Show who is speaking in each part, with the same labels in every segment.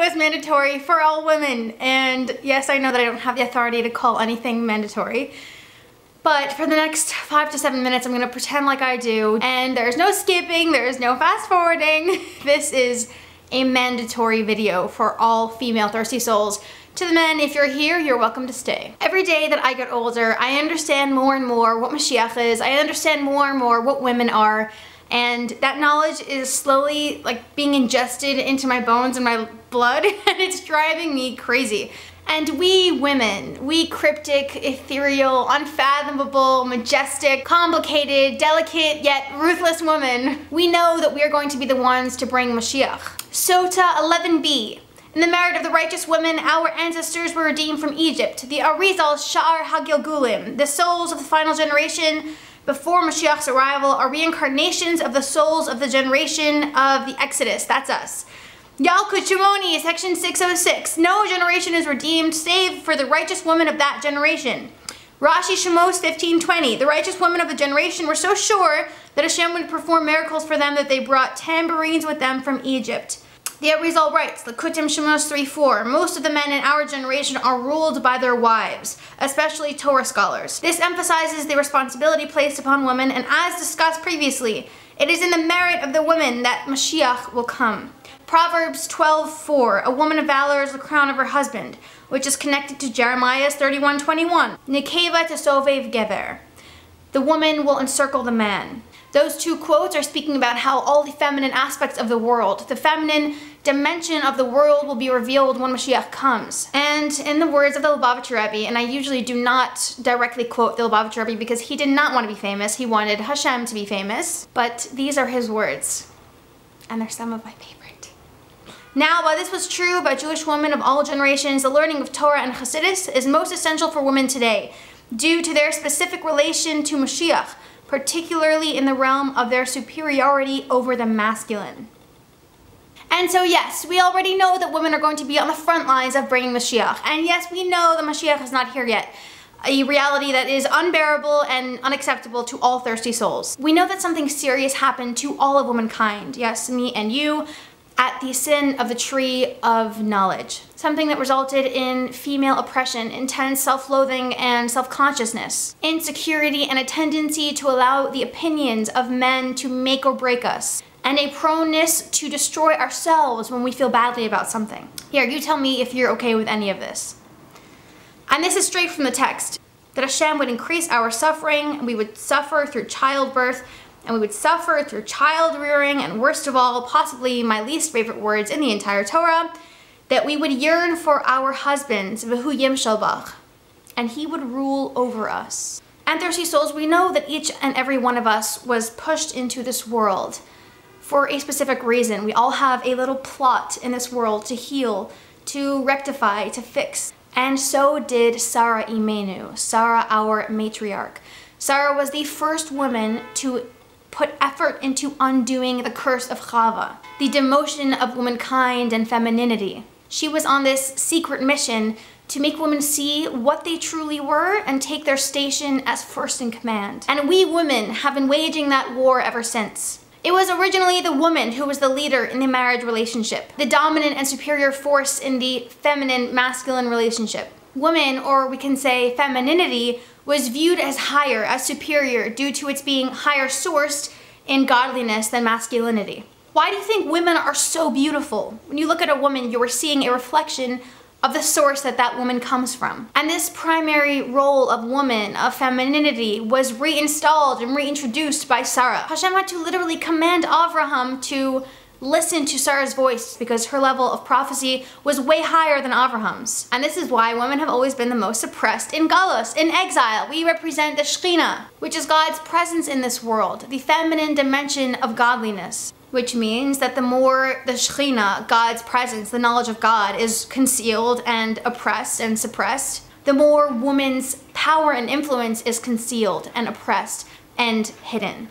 Speaker 1: is mandatory for all women. And yes, I know that I don't have the authority to call anything mandatory. But for the next 5 to 7 minutes, I'm gonna pretend like I do. And there's no skipping, there's no fast forwarding. This is a mandatory video for all female thirsty souls. To the men, if you're here, you're welcome to stay. Every day that I get older, I understand more and more what Mashiach is. I understand more and more what women are. And that knowledge is slowly like being ingested into my bones and my blood, and it's driving me crazy. And we women, we cryptic, ethereal, unfathomable, majestic, complicated, delicate, yet ruthless women, we know that we are going to be the ones to bring Mashiach. Sota 11b. In the merit of the righteous women, our ancestors were redeemed from Egypt. The Arizal Sha'ar HaGilgulim, the souls of the final generation before Mashiach's arrival, are reincarnations of the souls of the generation of the Exodus. That's us. Yalkut Shimoni, section 606. No generation is redeemed save for the righteous woman of that generation. Rashi Shemos 15:20. The righteous women of the generation were so sure that Hashem would perform miracles for them that they brought tambourines with them from Egypt. The Arizal writes, Lakutim Shemos 3:4. Most of the men in our generation are ruled by their wives, especially Torah scholars. This emphasizes the responsibility placed upon women, and as discussed previously, it is in the merit of the women that Mashiach will come. Proverbs 12:4. A woman of valor is the crown of her husband, which is connected to Jeremiah 31:21. Nekeva tesovev gever. The woman will encircle the man. Those two quotes are speaking about how all the feminine aspects of the world, the feminine dimension of the world, will be revealed when Mashiach comes. And in the words of the Lubavitcher Rebbe, and I usually do not directly quote the Lubavitcher Rebbe because he did not want to be famous, he wanted Hashem to be famous, but these are his words, and they're some of my favorite. Now, while this was true about Jewish women of all generations, the learning of Torah and Hasidus is most essential for women today, due to their specific relation to Mashiach, particularly in the realm of their superiority over the masculine. And so yes, we already know that women are going to be on the front lines of bringing Mashiach. And yes, we know that Mashiach is not here yet, a reality that is unbearable and unacceptable to all thirsty souls. We know that something serious happened to all of womankind, yes, me and you, at the sin of the tree of knowledge. Something that resulted in female oppression, intense self-loathing and self-consciousness, insecurity and a tendency to allow the opinions of men to make or break us, and a proneness to destroy ourselves when we feel badly about something. Here, you tell me if you're okay with any of this. And this is straight from the text, that Hashem would increase our suffering, and we would suffer through childbirth, and we would suffer through child rearing, and worst of all, possibly my least favorite words in the entire Torah, that we would yearn for our husbands, v'hu yimshel bach, and he would rule over us. And thirsty souls, we know that each and every one of us was pushed into this world for a specific reason. We all have a little plot in this world to heal, to rectify, to fix. And so did Sara Imenu, Sara our matriarch. Sara was the first woman to put effort into undoing the curse of Chava, the demotion of womankind and femininity. She was on this secret mission to make women see what they truly were and take their station as first in command. And we women have been waging that war ever since. It was originally the woman who was the leader in the marriage relationship, the dominant and superior force in the feminine-masculine relationship. Woman, or we can say femininity, was viewed as higher, as superior, due to its being higher sourced in godliness than masculinity. Why do you think women are so beautiful? When you look at a woman, you are seeing a reflection of the source that that woman comes from. And this primary role of woman, of femininity, was reinstalled and reintroduced by Sarah. Hashem had to literally command Avraham to listen to Sarah's voice because her level of prophecy was way higher than Avraham's. And this is why women have always been the most oppressed in Galus, in exile. We represent the Shekhinah, which is God's presence in this world, the feminine dimension of godliness. Which means that the more the Shekhinah, God's presence, the knowledge of God, is concealed and oppressed and suppressed, the more woman's power and influence is concealed and oppressed and hidden.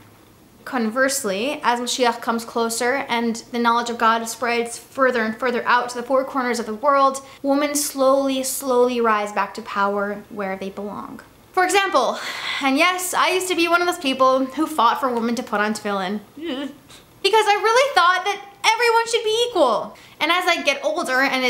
Speaker 1: Conversely, as Mashiach comes closer and the knowledge of God spreads further and further out to the four corners of the world, women slowly rise back to power where they belong. For example, and yes, I used to be one of those people who fought for women to put on tefillin. Because I really thought that everyone should be equal. And as I get older, and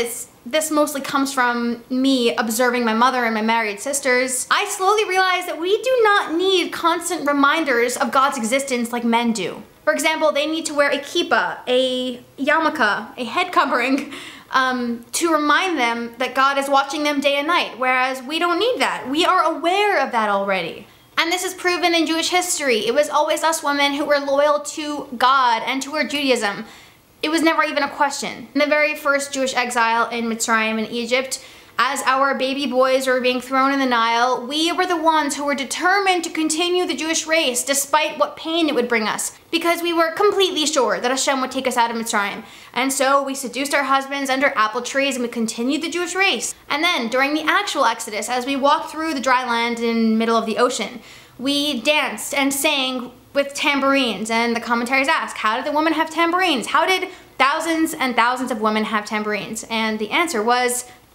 Speaker 1: this mostly comes from me observing my mother and my married sisters, I slowly realized that we do not need constant reminders of God's existence like men do. For example, they need to wear a kippah, a yarmulke, a head covering, to remind them that God is watching them day and night, whereas we don't need that. We are aware of that already. And this is proven in Jewish history. It was always us women who were loyal to God and to our Judaism. It was never even a question. In the very first Jewish exile in Mitzrayim in Egypt, as our baby boys were being thrown in the Nile, we were the ones who were determined to continue the Jewish race despite what pain it would bring us, because we were completely sure that Hashem would take us out of Mitzrayim. And so we seduced our husbands under apple trees and we continued the Jewish race. And then during the actual Exodus, as we walked through the dry land in the middle of the ocean, we danced and sang with tambourines, and the commentaries ask, how did the women have tambourines? How did thousands and thousands of women have tambourines? And the answer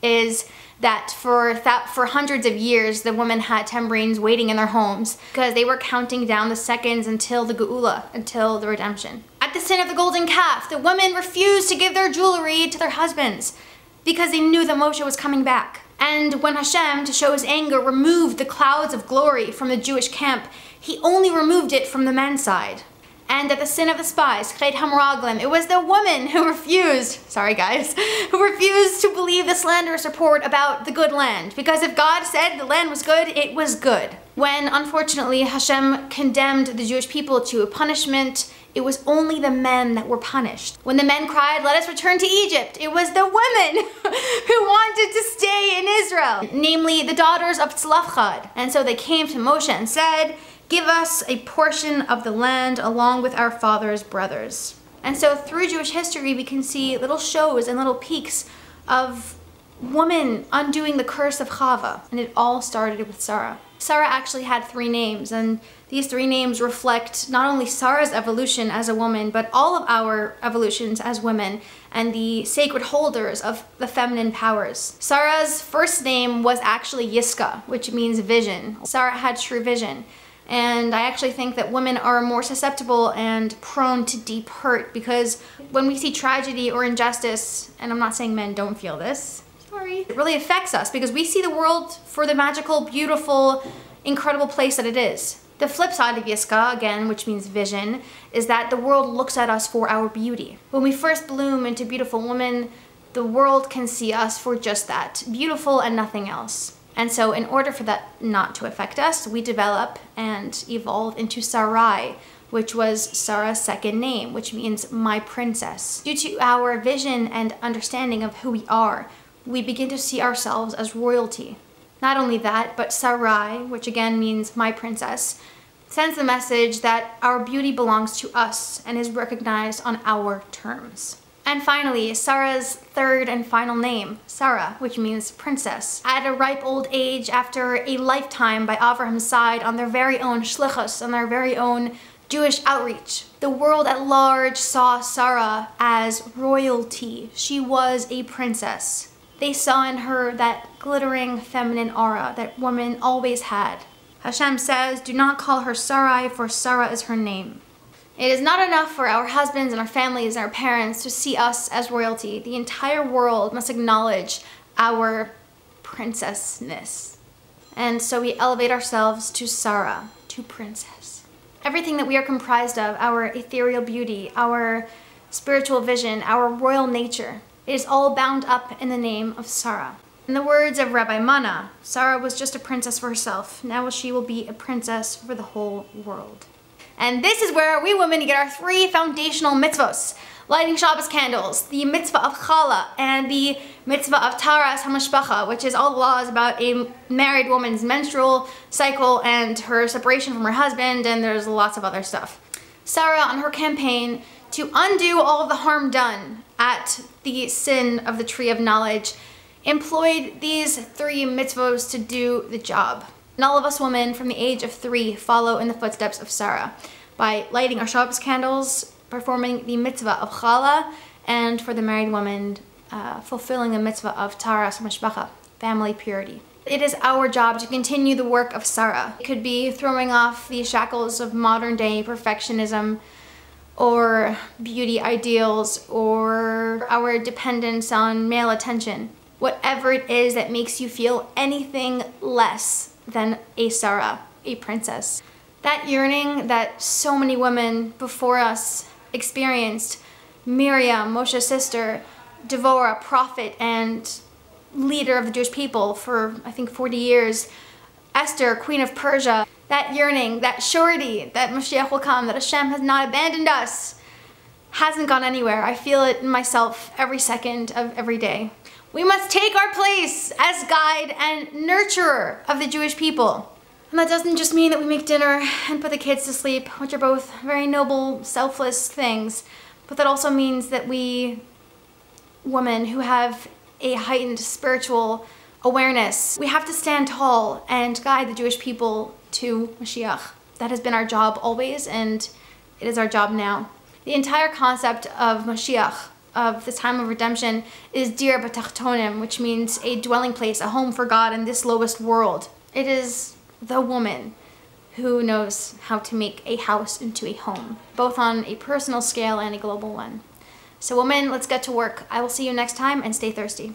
Speaker 1: is that for hundreds of years, the women had tambourines waiting in their homes because they were counting down the seconds until the Geula, until the redemption. At the sin of the golden calf, the women refused to give their jewelry to their husbands because they knew that Moshe was coming back. And when Hashem, to show his anger, removed the clouds of glory from the Jewish camp, he only removed it from the men's side. And at the sin of the spies, Chet Hamraglim, it was the woman who refused, sorry guys, who refused to believe the slanderous report about the good land. Because if God said the land was good, it was good. When, unfortunately, Hashem condemned the Jewish people to a punishment, it was only the men that were punished. When the men cried, let us return to Egypt, it was the women who wanted to stay in Israel, namely the daughters of Tzlafchad. And so they came to Moshe and said, give us a portion of the land along with our father's brothers. And so through Jewish history, we can see little shows and little peaks of women undoing the curse of Chava. And it all started with Sara. Sara actually had 3 names, and these 3 names reflect not only Sara's evolution as a woman, but all of our evolutions as women and the sacred holders of the feminine powers. Sara's first name was actually Yiska, which means vision. Sara had true vision. And I actually think that women are more susceptible and prone to deep hurt because when we see tragedy or injustice, and I'm not saying men don't feel this, sorry, it really affects us because we see the world for the magical, beautiful, incredible place that it is. The flip side of Yiska, again, which means vision, is that the world looks at us for our beauty. When we first bloom into beautiful women, the world can see us for just that, beautiful and nothing else. And so in order for that not to affect us, we develop and evolve into Sarai, which was Sarah's second name, which means my princess. Due to our vision and understanding of who we are, we begin to see ourselves as royalty. Not only that, but Sarai, which again means my princess, sends the message that our beauty belongs to us and is recognized on our terms. And finally, Sarah's third and final name, Sara, which means princess. At a ripe old age, after a lifetime by Avraham's side on their very own shlichus, on their very own Jewish outreach, the world at large saw Sara as royalty. She was a princess. They saw in her that glittering feminine aura that women always had. Hashem says, do not call her Sarai, for Sara is her name. It is not enough for our husbands and our families and our parents to see us as royalty. The entire world must acknowledge our princessness. And so we elevate ourselves to Sara, to princess. Everything that we are comprised of, our ethereal beauty, our spiritual vision, our royal nature, it is all bound up in the name of Sara. In the words of Rabbi Mana, Sara was just a princess for herself. Now she will be a princess for the whole world. And this is where we women get our 3 foundational mitzvos. Lighting Shabbos candles, the mitzvah of challah, and the mitzvah of taras hamashpacha, which is all the laws about a married woman's menstrual cycle and her separation from her husband, and there's lots of other stuff. Sara, on her campaign to undo all of the harm done at the sin of the tree of knowledge, employed these 3 mitzvos to do the job. And all of us women from the age of 3 follow in the footsteps of Sara by lighting our Shabbos candles, performing the mitzvah of challah, and for the married woman, fulfilling the mitzvah of taras mashpacha, family purity. It is our job to continue the work of Sara. It could be throwing off the shackles of modern day perfectionism, or beauty ideals or our dependence on male attention. Whatever it is that makes you feel anything less than a Sara, a princess. That yearning that so many women before us experienced, Miriam, Moshe's sister, Devorah, prophet and leader of the Jewish people for I think 40 years, Esther, queen of Persia, that yearning, that surety that Mashiach will come, that Hashem has not abandoned us, hasn't gone anywhere. I feel it in myself every second of every day. We must take our place as guide and nurturer of the Jewish people. And that doesn't just mean that we make dinner and put the kids to sleep, which are both very noble, selfless things, but that also means that we, women who have a heightened spiritual awareness, we have to stand tall and guide the Jewish people to Mashiach. That has been our job always, and it is our job now. The entire concept of Mashiach, of the time of redemption, is Dir B'Tachtonim, which means a dwelling place, a home for God in this lowest world. It is the woman who knows how to make a house into a home, both on a personal scale and a global one. So women, let's get to work. I will see you next time, and stay thirsty.